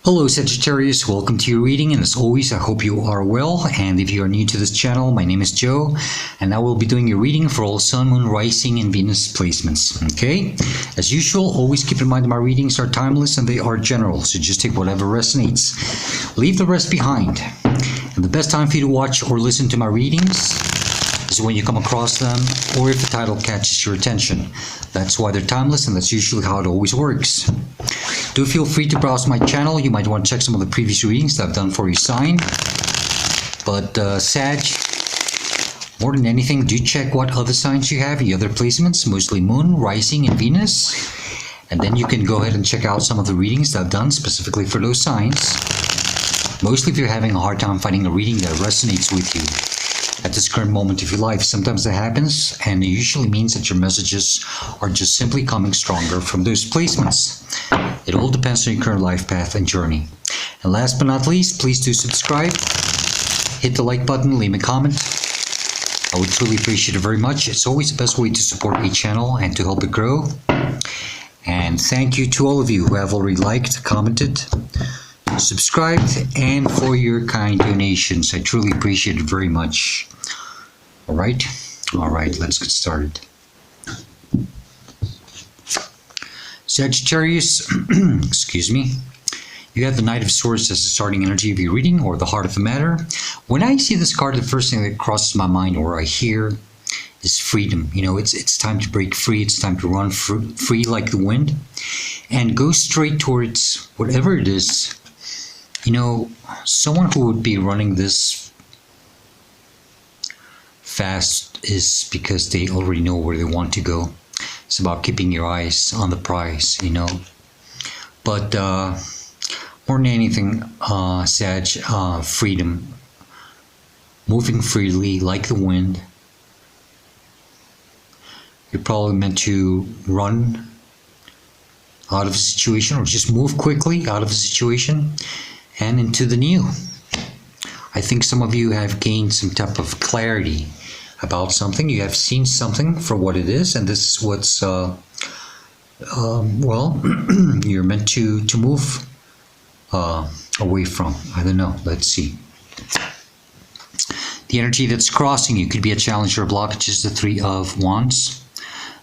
Hello Sagittarius, welcome to your reading, and as always I hope you are well. And if you are new to this channel, my name is Joe and I will be doing your reading for all Sun, Moon, Rising and Venus placements. Okay, as usual, always keep in mind that my readings are timeless and they are general, so just take whatever resonates, leave the rest behind. And the best time for you to watch or listen to my readings is when you come across them or if the title catches your attention. That's why they're timeless, and that's usually how it always works. Do feel free to browse my channel. You might want to check some of the previous readings that I've done for your sign. But Sag, more than anything, do check what other signs you have, the other placements, mostly Moon, Rising, and Venus. And then you can go ahead and check out some of the readings that I've done specifically for those signs. Mostly if you're having a hard time finding a reading that resonates with you at this current moment of your life. Sometimes that happens, and it usually means that your messages are just simply coming stronger from those placements. It all depends on your current life path and journey. And last but not least, please do subscribe, hit the like button, leave a comment. I would truly appreciate it very much. It's always the best way to support a channel and to help it grow. And thank you to all of you who have already liked, commented, subscribed, and for your kind donations. I truly appreciate it very much. All right, let's get started. Sagittarius, excuse me, you have the Knight of Swords as the starting energy of your reading, or the heart of the matter. When I see this card, the first thing that crosses my mind or I hear is freedom. You know, it's time to break free. It's time to run free like the wind and go straight towards whatever it is. You know, someone who would be running this fast is because they already know where they want to go. It's about keeping your eyes on the prize, you know. But more than anything, Sag, freedom, moving freely like the wind. You're probably meant to run out of a situation or just move quickly out of a situation and into the new. I think some of you have gained some type of clarity about something. You have seen something for what it is, and this is what's well, you're meant to move away from. I don't know, let's see. The energy that's crossing you could be a challenge or a blockage is the Three of Wands.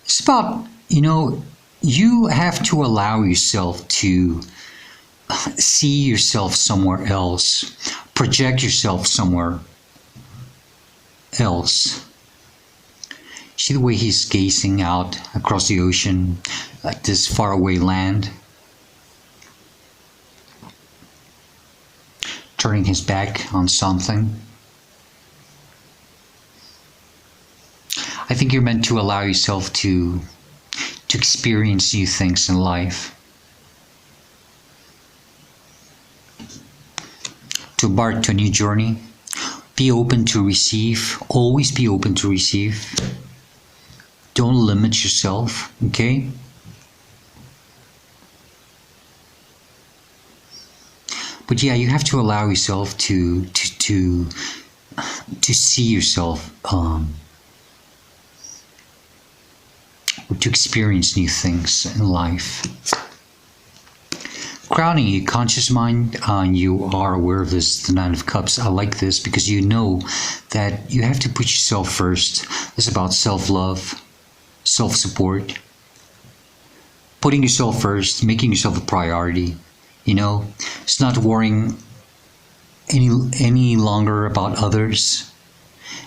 It's about, you know, you have to allow yourself to see yourself somewhere else, project yourself somewhere else. See the way he's gazing out across the ocean at this faraway land, turning his back on something. I think you're meant to allow yourself to experience new things in life, to embark to a new journey. Be open to receive. Always be open to receive. Don't limit yourself, okay? But yeah, you have to allow yourself to see yourself, to experience new things in life. Crowning your conscious mind, you are aware of this, the Nine of Cups. I like this because you know that you have to put yourself first. It's about self-love, self-support, putting yourself first, making yourself a priority. You know, it's not worrying any longer about others,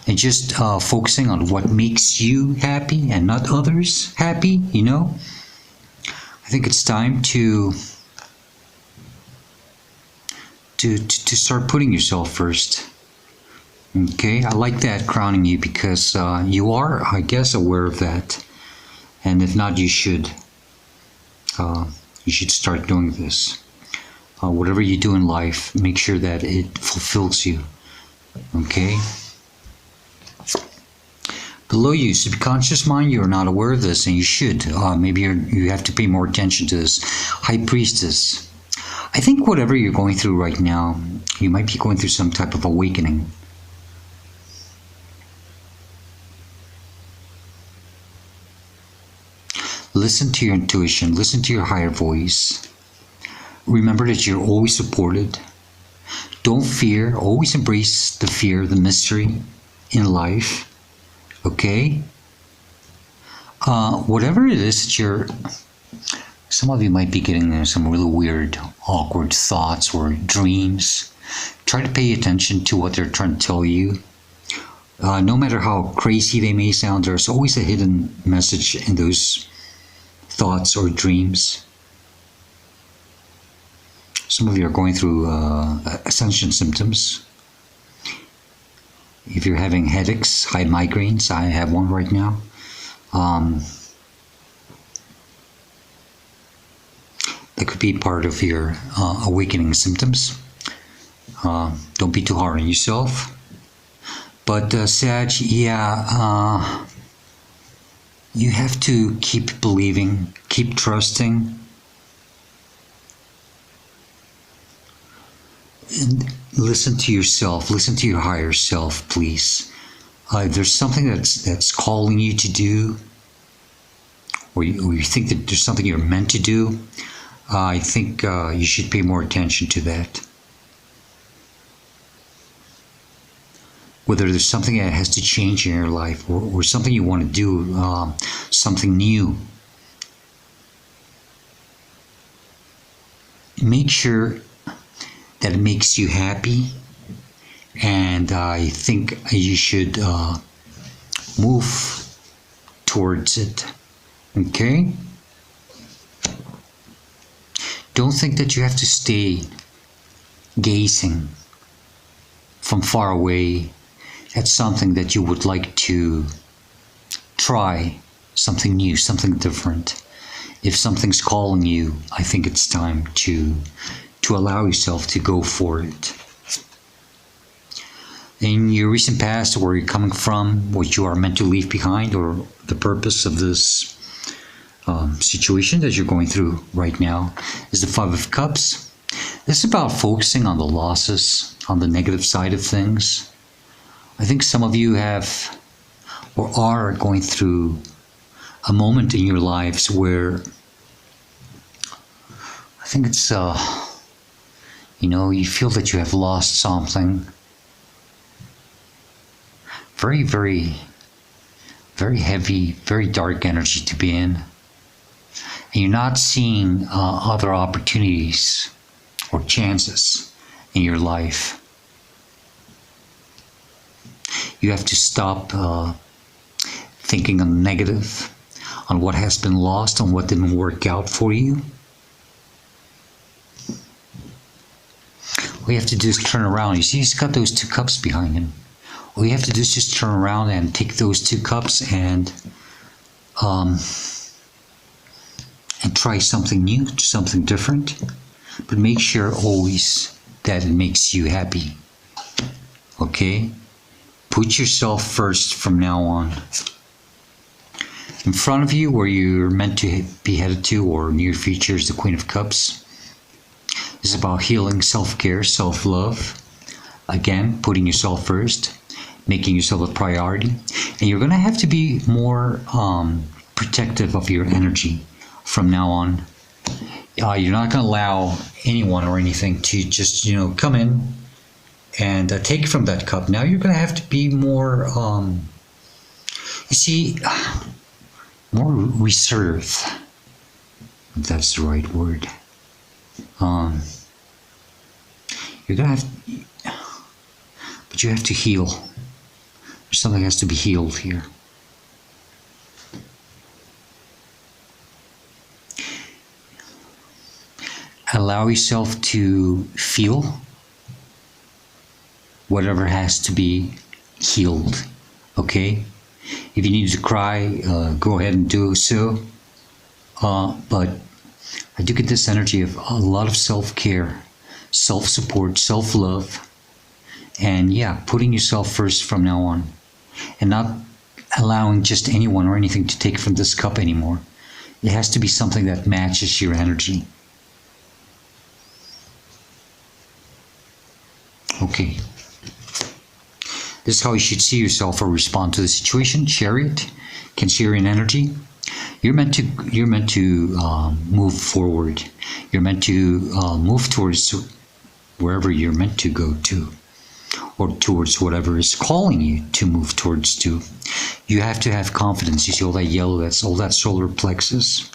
and just focusing on what makes you happy and not others happy. You know, I think it's time to start putting yourself first. Okay, I like that, crowning you, because you are, I guess, aware of that. And if not, you should start doing this. Whatever you do in life, make sure that it fulfills you. Okay. Below you, subconscious mind, you're not aware of this, and you should. Maybe you have to pay more attention to this. High Priestess. I think whatever you're going through right now, you might be going through some type of awakening. Listen to your intuition, listen to your higher voice. remember that you're always supported. Don't fear. Always embrace the fear, the mystery in life. Okay? Whatever it is that you're... Some of you might be getting some really weird, awkward thoughts or dreams. Try to pay attention to what they're trying to tell you. No matter how crazy they may sound, there's always a hidden message in those thoughts or dreams. Some of you are going through ascension symptoms. If you're having headaches, high migraines, I have one right now. That could be part of your awakening symptoms. Don't be too hard on yourself. But Sag, yeah, you have to keep believing, keep trusting. And listen to yourself, listen to your higher self, please. If there's something that's calling you to do, or you think that there's something you're meant to do, I think you should pay more attention to that. Whether there's something that has to change in your life, or something you want to do, something new. Make sure that it makes you happy, and I think you should move towards it. Okay? Don't think that you have to stay gazing from far away at something that you would like to try, something new, something different. If something's calling you, I think it's time to allow yourself to go for it. In your recent past, where you're coming from, what you are meant to leave behind, or the purpose of this situation that you're going through right now, is the Five of Cups. This is about focusing on the losses, on the negative side of things. I think some of you have or are going through a moment in your lives where I think it's you feel that you have lost something very, very, very heavy, very dark energy to be in. And you're not seeing other opportunities or chances in your life. You have to stop thinking on the negative, on what has been lost, on what didn't work out for you. All you have to do is turn around. You see, he's got those two cups behind him. All you have to do is just turn around and take those two cups and try something new, something different. But make sure always that it makes you happy. Okay? Put yourself first from now on. In front of you, where you're meant to be headed to, or near future, is the Queen of Cups. This is about healing, self-care, self-love. Again, putting yourself first, making yourself a priority. And you're going to have to be more protective of your energy from now on. You're not going to allow anyone or anything to just, come in and take from that cup. Now you're going to have to be more, more reserved, if that's the right word. You're going to have, but you have to heal. Something has to be healed here. Allow yourself to feel whatever has to be healed, okay? If you need to cry, go ahead and do so. But I do get this energy of a lot of self-care, self-support, self-love, and yeah, putting yourself first from now on, and not allowing just anyone or anything to take from this cup anymore. It has to be something that matches your energy. Okay. This is how you should see yourself or respond to the situation. Chariot, Cancerian energy. You're meant to move forward. You're meant to move towards wherever you're meant to go to, or towards whatever is calling you to move towards to. You have to have confidence. You see all that yellow, that's all that solar plexus.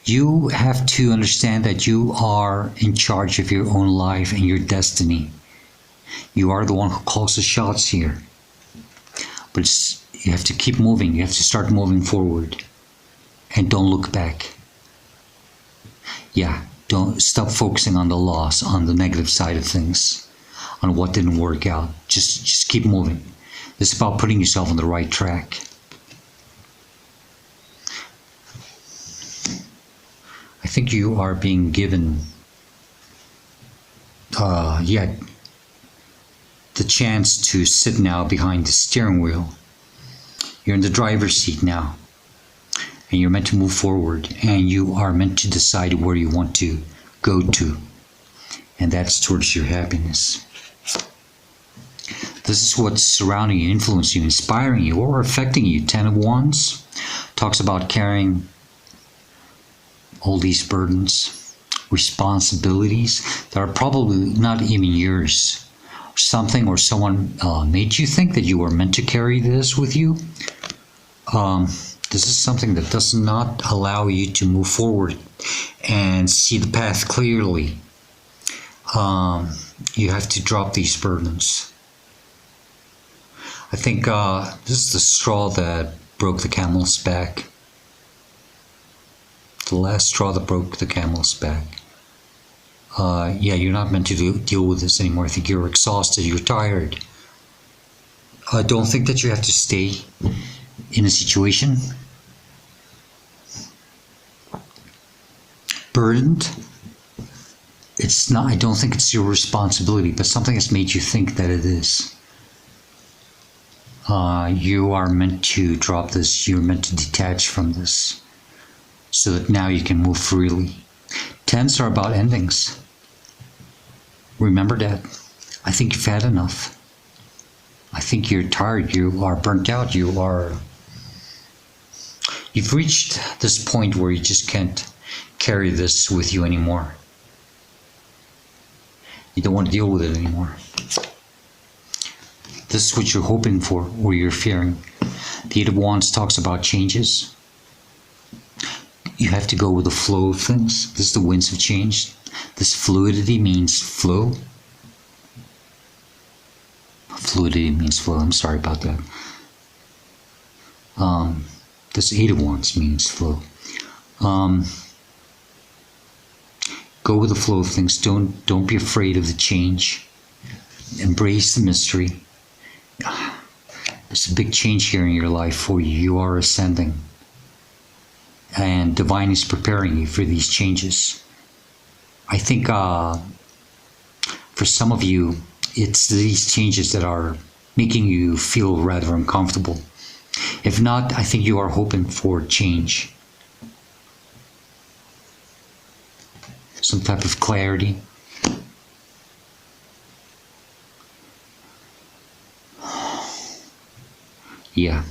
You have to understand that you are in charge of your own life and your destiny. You are the one who calls the shots here. But you have to keep moving. You have to start moving forward. And don't look back. Yeah, don't stop focusing on the loss, on the negative side of things, on what didn't work out. Just keep moving. It's about putting yourself on the right track. I think you are being given, the chance to sit now behind the steering wheel. You're in the driver's seat now, and you're meant to move forward, and you are meant to decide where you want to go to, and that's towards your happiness. This is what's surrounding you, influencing you, inspiring you, or affecting you. 10 of Wands talks about carrying all these burdens, responsibilities that are probably not even yours. Something or someone made you think that you were meant to carry this with you. This is something that does not allow you to move forward and see the path clearly. You have to drop these burdens. I think this is the straw that broke the camel's back. The last straw that broke the camel's back. Yeah, you're not meant to deal with this anymore. I think you're exhausted, you're tired. I don't think that you have to stay in a situation burdened. It's not, I don't think it's your responsibility, but something has made you think that it is. You are meant to drop this, you're meant to detach from this, so that now you can move freely. 10s are about endings. Remember that. I think you've had enough. I think you're tired, you are burnt out, you've reached this point where you just can't carry this with you anymore. You don't want to deal with it anymore. This is what you're hoping for, or you're fearing. The 8 of Wands talks about changes. You have to go with the flow of things. This is the winds of change. This fluidity means flow. Fluidity means flow. I'm sorry about that. This 8 of Wands means flow. Go with the flow of things. Don't be afraid of the change. Embrace the mystery. There's a big change here in your life for you. You are ascending. And divine is preparing you for these changes. I think for some of you, it's these changes that are making you feel rather uncomfortable. If not, I think you are hoping for change. Some type of clarity. Yeah.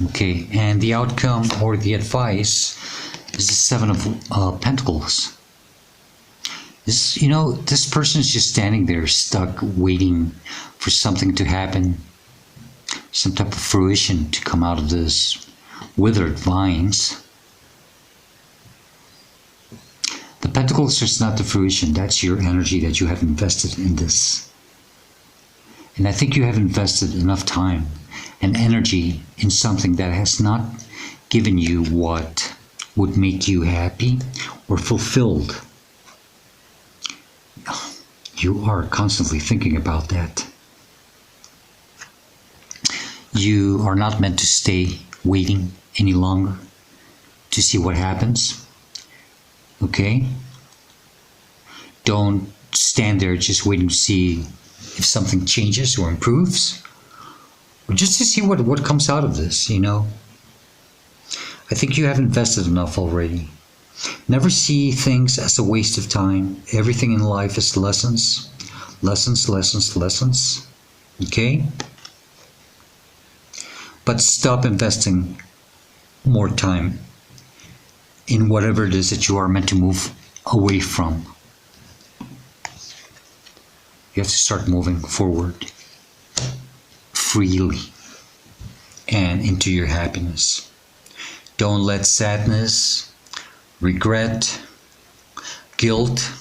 Okay, and the outcome or the advice is the 7 of Pentacles. This person is just standing there stuck waiting for something to happen, some type of fruition to come out of this withered vines. The Pentacles is not the fruition, that's your energy that you have invested in this. And I think you have invested enough time and energy in something that has not given you what would make you happy or fulfilled. You are constantly thinking about that. You are not meant to stay waiting any longer to see what happens. Okay? Don't stand there just waiting to see if something changes or improves, or just to see what comes out of this, I think you have invested enough already. Never see things as a waste of time. Everything in life is lessons. Lessons, lessons, lessons. Okay? But stop investing more time in whatever it is that you are meant to move away from. You have to start moving forward freely and into your happiness. Don't let sadness, regret, guilt,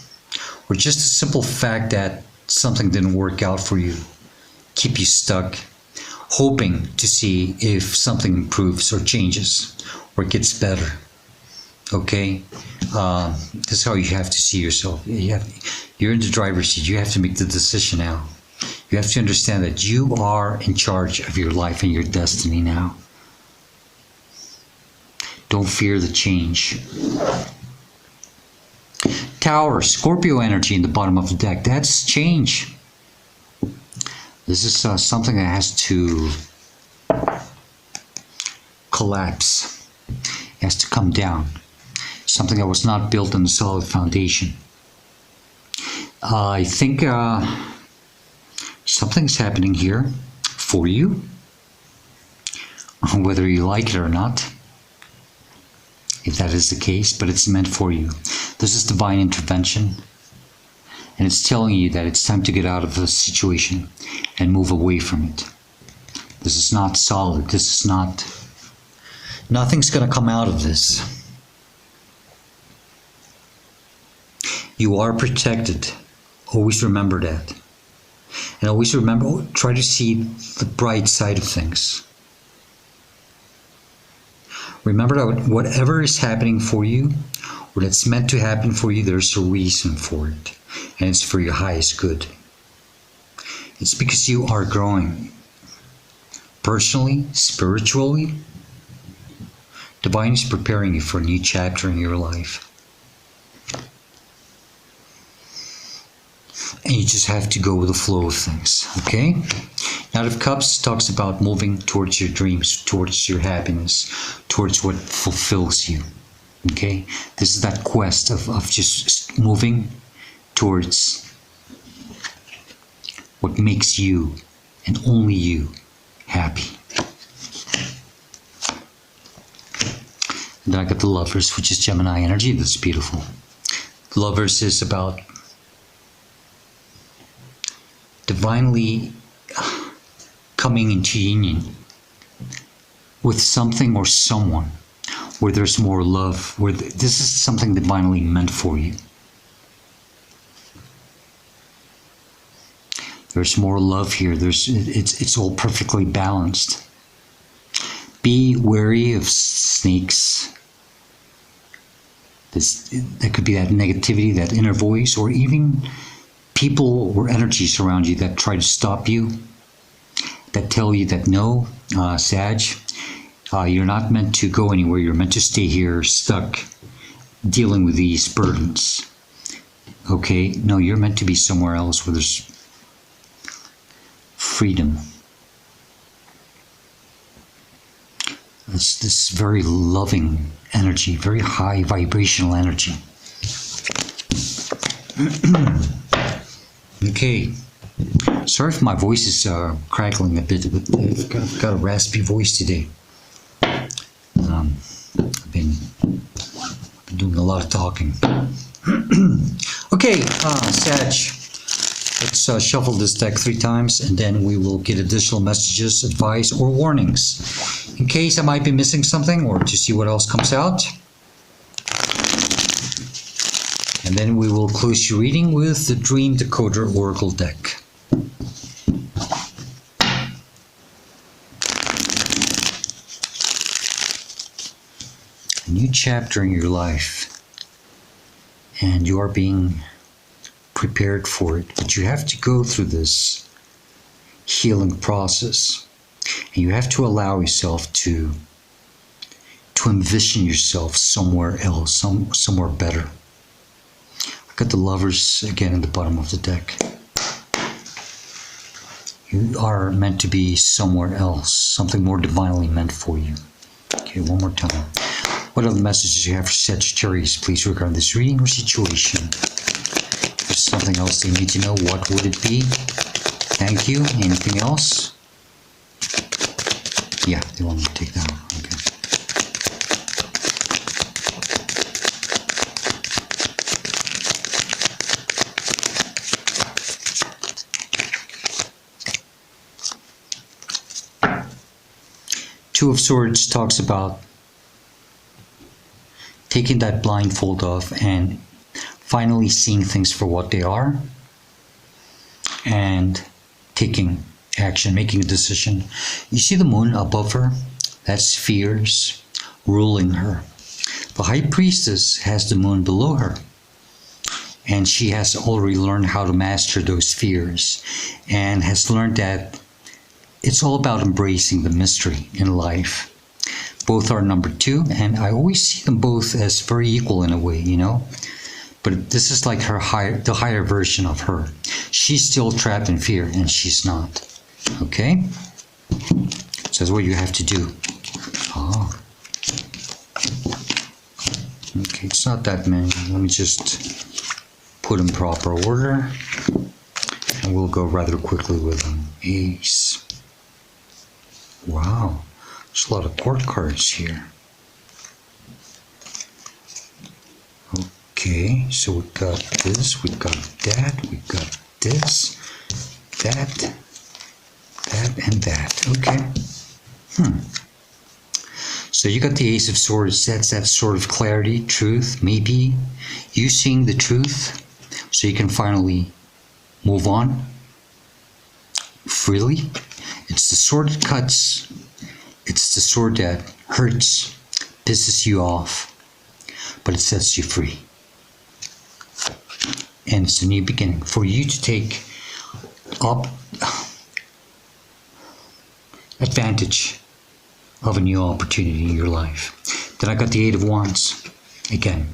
or just the simple fact that something didn't work out for you keep you stuck, hoping to see if something improves or changes or gets better. Okay? This is how you have to see yourself. You're in the driver's seat. You have to make the decision now. You have to understand that you are in charge of your life and your destiny now. Don't fear the change. Tower, Scorpio energy in the bottom of the deck. That's change. This is something that has to collapse. It has to come down. Something that was not built on a solid foundation. I think something's happening here for you, whether you like it or not, if that is the case, but it's meant for you. This is divine intervention, and it's telling you that it's time to get out of the situation and move away from it. This is not solid. This is not... Nothing's going to come out of this. You are protected. Always remember that. And always remember, try to see the bright side of things. Remember that whatever is happening for you, or that's meant to happen for you, there's a reason for it. And it's for your highest good. It's because you are growing. Personally, spiritually, divine is preparing you for a new chapter in your life. And you just have to go with the flow of things, okay? Knight of Cups talks about moving towards your dreams, towards your happiness, towards what fulfills you, okay? This is that quest of just moving towards what makes you, and only you, happy. And then I got the Lovers, which is Gemini energy. That's beautiful. Lovers is about divinely coming into union with something or someone where there's more love, where this is something divinely meant for you. There's more love here. It's all perfectly balanced. Be wary of snakes. There could be that negativity, that inner voice, or even people or energies around you that try to stop you, that tell you that no, Sag, you're not meant to go anywhere. You're meant to stay here, stuck, dealing with these burdens. Okay? No, you're meant to be somewhere else where there's freedom. This very loving energy, very high vibrational energy. Okay. Sorry if my voice is crackling a bit, but I've got a raspy voice today. I've been doing a lot of talking. Okay, Sag. Let's shuffle this deck 3 times, and then we will get additional messages, advice, or warnings in case I might be missing something, or to see what else comes out. And then we will close your reading with the Dream Decoder Oracle deck. A new chapter in your life, and you are being prepared for it, but you have to go through this healing process, and you have to allow yourself to envision yourself somewhere else, somewhere better. I got the Lovers again in the bottom of the deck. You are meant to be somewhere else, something more divinely meant for you. Okay, one more time. What other messages you have for Sagittarius, please, regarding this reading or situation? If there's something else they need to know, what would it be? Thank you. Anything else? Yeah, they want me to take that one. Okay. Two of Swords talks about taking that blindfold off and finally seeing things for what they are and taking action, making a decision. You see the moon above her? That's fears ruling her. The High Priestess has the moon below her, and she has already learned how to master those fears and has learned that it's all about embracing the mystery in life. Both are number 2, and I always see them both as very equal in a way, you know. But this is like the higher version of her. She's still trapped in fear, and she's not. Okay? So that's what you have to do. Oh. Okay, it's not that many. Let me just put in proper order. And we'll go rather quickly with them. Ace. Wow. There's a lot of court cards here. Okay, so we've got this, we've got that, we've got this, that, and that. Okay. So you got the Ace of Swords. That's that sort of clarity, truth, maybe you seeing the truth so you can finally move on freely. It's the sword that cuts. It's the sword that hurts, pisses you off, but it sets you free. And it's a new beginning for you to take up advantage of a new opportunity in your life. Then I got the Eight of Wands again.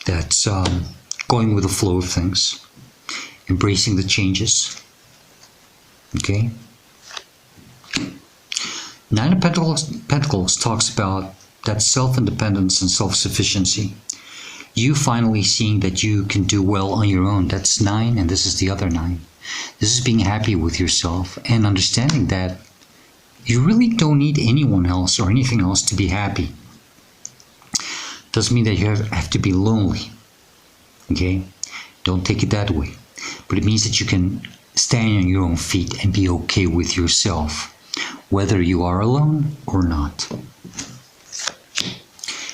That's going with the flow of things, embracing the changes. Okay. Nine of Pentacles talks about that self-independence and self-sufficiency. You finally seeing that you can do well on your own. That's 9, and this is the other 9. This is being happy with yourself and understanding that you really don't need anyone else or anything else to be happy. Doesn't mean that you have to be lonely. Okay? Don't take it that way. But it means that you can stand on your own feet and be okay with yourself, whether you are alone or not.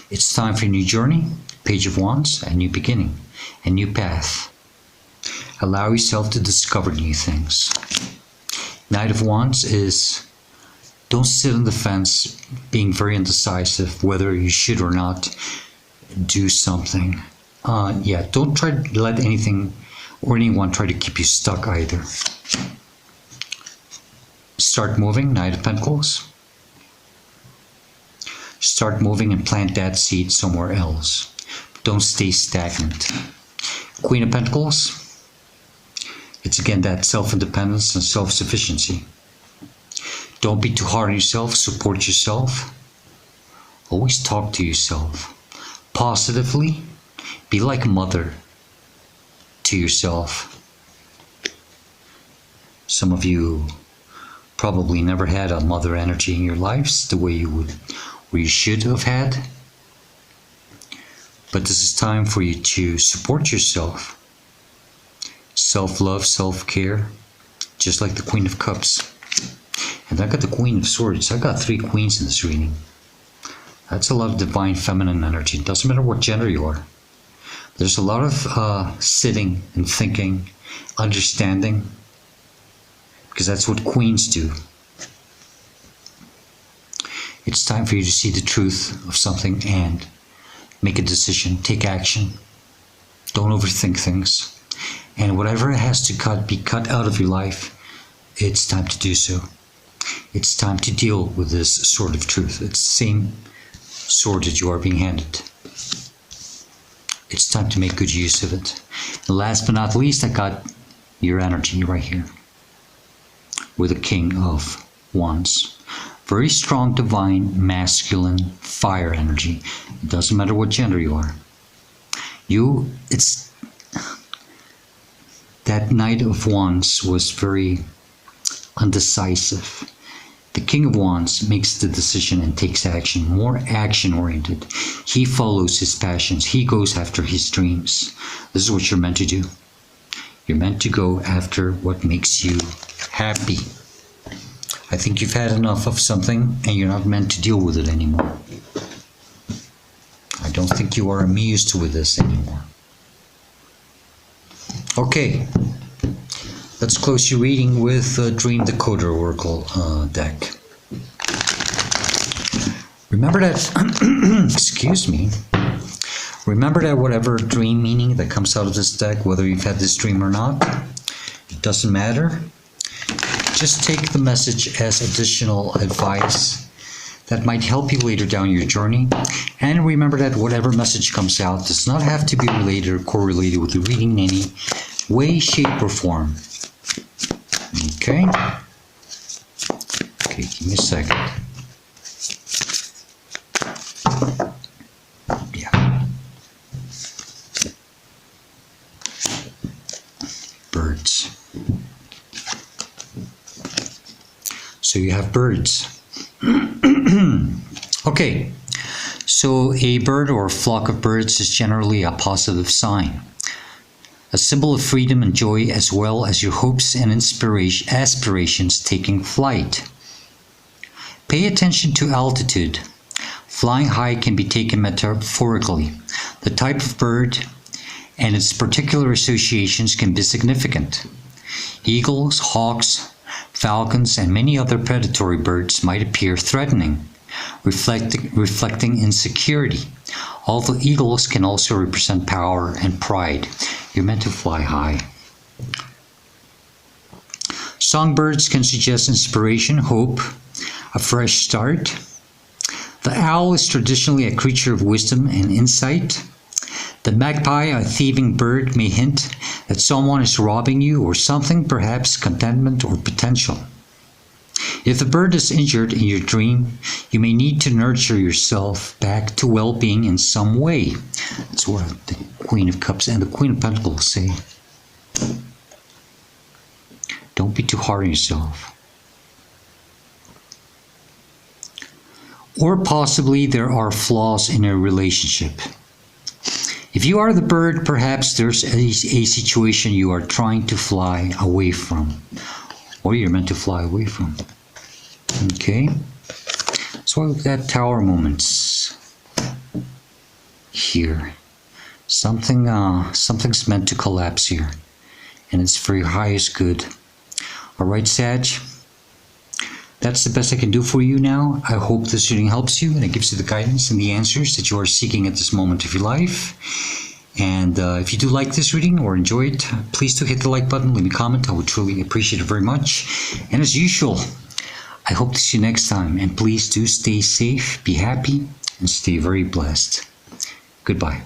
It's time for a new journey. Page of Wands, a new beginning, a new path. Allow yourself to discover new things. Knight of Wands is don't sit on the fence being very indecisive whether you should or not do something. Don't try to let anything or anyone try to keep you stuck either. Start moving, Knight of Pentacles. Start moving and plant that seed somewhere else. Don't stay stagnant. Queen of Pentacles. It's again that self-independence and self-sufficiency. Don't be too hard on yourself. Support yourself. Always talk to yourself positively. Be like a mother to yourself. Some of you probably never had a mother energy in your lives the way you should have had. But this is time for you to support yourself. Self-love, self-care, just like the Queen of Cups. And I got the Queen of Swords. I got 3 queens in this reading. That's a lot of divine feminine energy. It doesn't matter what gender you are. There's a lot of sitting and thinking, understanding, because that's what queens do. It's time for you to see the truth of something and make a decision, take action. Don't overthink things. And whatever has to be cut out of your life, it's time to do so. It's time to deal with this sword of truth. It's the same sword that you are being handed. It's time to make good use of it. And last but not least, I got your energy right here with the King of Wands. Very strong, divine, masculine, fire energy. It doesn't matter what gender you are. That Knight of Wands was very undecisive. The King of Wands makes the decision and takes action, more action-oriented. He follows his passions. He goes after his dreams. This is what you're meant to do. You're meant to go after what makes you happy. I think you've had enough of something and you're not meant to deal with it anymore. I don't think you are amused with this anymore. Okay, let's close your reading with Dream Decoder Oracle deck. Remember that, excuse me, remember that whatever dream meaning that comes out of this deck, whether you've had this dream or not, it doesn't matter. Just take the message as additional advice that might help you later down your journey. And remember that whatever message comes out does not have to be related or correlated with the reading in any way, shape, or form. Okay? Okay, give me a second. Yeah. Birds. So you have birds. Okay, so a bird or a flock of birds is generally a positive sign, a symbol of freedom and joy, as well as your hopes and aspirations taking flight. Pay attention to altitude. Flying high can be taken metaphorically. The type of bird and its particular associations can be significant. Eagles, hawks, falcons, and many other predatory birds might appear threatening, reflecting insecurity. Although eagles can also represent power and pride, you're meant to fly high. Songbirds can suggest inspiration, hope, a fresh start. The owl is traditionally a creature of wisdom and insight. The magpie, a thieving bird, may hint that someone is robbing you or something, perhaps contentment or potential. If the bird is injured in your dream, you may need to nurture yourself back to well-being in some way. That's what the Queen of Cups and the Queen of Pentacles say. Don't be too hard on yourself. Or possibly there are flaws in a relationship. If you are the bird, perhaps there's a situation you are trying to fly away from, or you're meant to fly away from. Okay? So we've got tower moments here. Something's meant to collapse here, and it's for your highest good. All right, Sag? That's the best I can do for you now. I hope this reading helps you and it gives you the guidance and the answers that you are seeking at this moment of your life. And if you do like this reading or enjoy it, please do hit the like button, leave me a comment. I would truly appreciate it very much. And as usual, I hope to see you next time. And please do stay safe, be happy, and stay very blessed. Goodbye.